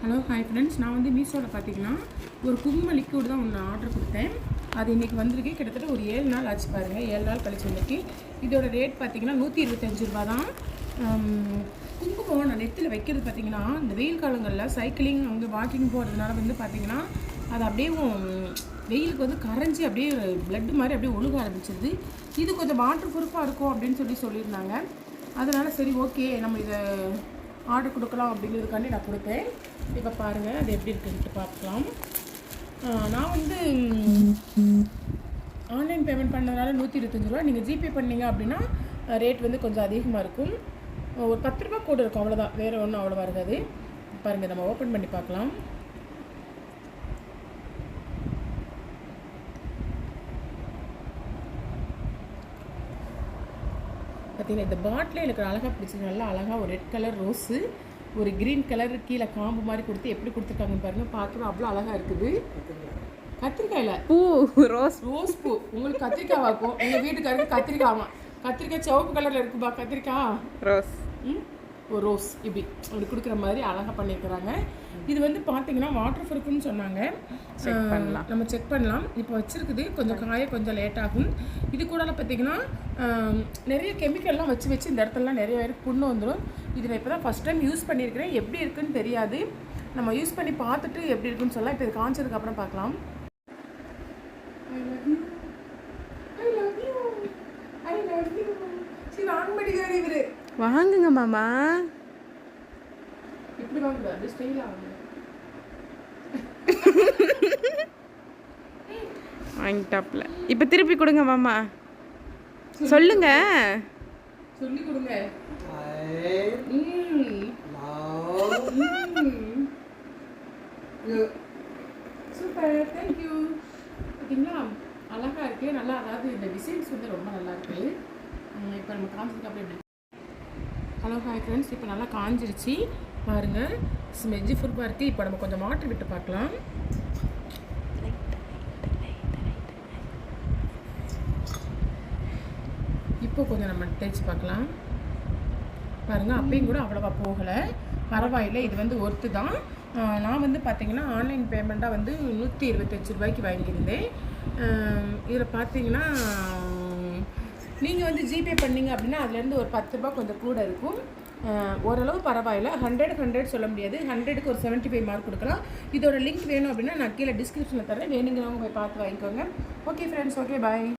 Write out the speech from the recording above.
Hello hi friends, நான் வந்து மீஷோவில் பார்த்தீங்கன்னா ஒரு குங்கும லிக்விட் தான் ஒன்று ஆர்டர் கொடுத்தேன். அது இன்றைக்கி வந்திருக்கு. கிட்டத்தட்ட ஒரு 7 நாள் ஆச்சு பாருங்கள். 7 நாள் கழிச்சு வந்திருக்கு. இதோட ரேட் பார்த்தீங்கன்னா 125 ரூபா தான். குங்குமம் நான் நெத்தில் வைக்கிறது பார்த்தீங்கன்னா இந்த வெயில் காலங்களில் சைக்கிளிங் அங்கே வாக்கிங் போகிறதுனால வந்து பார்த்திங்கன்னா அது அப்படியே வெயிலுக்கு வந்து கரைஞ்சி அப்படியே பிளட் மாதிரி அப்படியே ஒழுக ஆரம்பிச்சிருது. இது கொஞ்சம் வாட்டர் ப்ரூஃபாக இருக்கும் அப்படின்னு சொல்லியிருந்தாங்க. அதனால் சரி ஓகே நம்ம இதை ஆர்டர் கொடுக்கலாம் அப்படிங்கிறதுக்காண்டி நான் கொடுத்தேன். இப்போ பாருங்கள் அது எப்படி இருக்குன்ட்டு பார்க்கலாம். நான் வந்து ஆன்லைன் பேமெண்ட் பண்ணதுனால 125 ரூபா. நீங்கள் ஜிபே பண்ணீங்க அப்படின்னா ரேட் வந்து கொஞ்சம் அதிகமாக இருக்கும். ஒரு 10 ரூபா கூட இருக்கும், அவ்வளோதான். வேறு ஒன்றும் அவ்வளோவா இருக்காது. பாருங்கள், நம்ம ஓப்பன் பண்ணி பார்க்கலாம். பார்த்தீங்கன்னா இந்த பாட்டிலே எனக்கு அழகாக பிடிச்சது. நல்லா அழகாக ஒரு ரெட் கலர் ரோஸு, ஒரு க்ரீன் கலர் கீழே காம்பு மாதிரி கொடுத்து எப்படி கொடுத்துருக்காங்கன்னு பாருங்கள். பார்க்கணும் அவ்வளோ அழகாக இருக்குது. கத்திரிக்காயில் பூ, ரோஸ் பூ. உங்களுக்கு கத்திரிக்காவாக்கும், எங்கள் வீட்டுக்காரருக்கு கத்திரிக்காவாம். கத்திரிக்காய் சிவப்பு கலரில் இருக்குப்பா கத்திரிக்காய். ரோஸ் ஒரு ரோஸ் இப்படி கொடுக்குற மாதிரி அழகாக பண்ணியிருக்கிறாங்க. இது வந்து பார்த்தீங்கன்னா வாட்டர் ப்ரூஃப்னு சொன்னாங்க. நம்ம செக் பண்ணலாம். இப்போ வச்சுருக்குது கொஞ்சம் காய கொஞ்சம் லேட் ஆகும். இது கூட பார்த்தீங்கன்னா நிறைய கெமிக்கல்லாம் வச்சு இந்த இடத்துலலாம் நிறைய பேருக்கு புண்ணு வந்துடும். இது நான் இப்போ தான் ஃபஸ்ட் டைம் யூஸ் பண்ணியிருக்கிறேன். எப்படி இருக்குன்னு தெரியாது. நம்ம யூஸ் பண்ணி பார்த்துட்டு எப்படி இருக்குன்னு சொல்லலாம். இப்போ இது காய்ச்சதுக்கப்புறம் பார்க்கலாம். வாங்குங்க மாமா. இப்படி வாங்குறது ஸ்டைலா வாங்கிட்டாப்ல. இப்போ திருப்பி கொடுங்க மாமா. சொல்லுங்க, சொல்லி கொடுங்க. Super, thank you. பார்த்தீங்களா அழகாக இருக்குது. நல்லா, அதாவது இந்த டிசைன்ஸ் வந்து ரொம்ப நல்லா இருக்குது. இப்போ நம்ம காஞ்சிருக்கு அப்படி எப்படி. ஹலோ ஹாய் ஃப்ரெண்ட்ஸ், இப்போ நல்லா காஞ்சிருச்சு பாருங்கள். ஸ்மெஜ்ஜி ஃபுல்லாக இருக்குது. இப்போ நம்ம கொஞ்சம் வாட்டர் விட்டு பார்க்கலாம். இப்போ கொஞ்சம் நம்ம தேய்ச்சி பார்க்கலாம். பாருங்கள், அப்பயும் கூட அவ்வளோவா போகலை. பரவாயில்லை, இது வந்து ஒர்த்து தான். நான் வந்து பார்த்தீங்கன்னா ஆன்லைன் பேமெண்ட்டாக வந்து 125 ரூபாய்க்கு வாங்கியிருந்தேன். இதில் பார்த்தீங்கன்னா நீங்கள் வந்து ஜிபே பண்ணிங்க அப்படின்னா அதுலேருந்து ஒரு 10 ரூபா கொஞ்சம் கூட இருக்கும். ஓரளவு பரவாயில்ல. 100 சொல்ல முடியாது. 100க்கு ஒரு 75 மார்க் கொடுக்கலாம். இதோட லிங்க் வேணும் அப்படின்னா நான் கீழே டிஸ்கிரிப்ஷனில் தரேன். வேணுங்கிறவங்க போய் பார்த்து வாங்கிக்கோங்க. Okay friends, okay bye.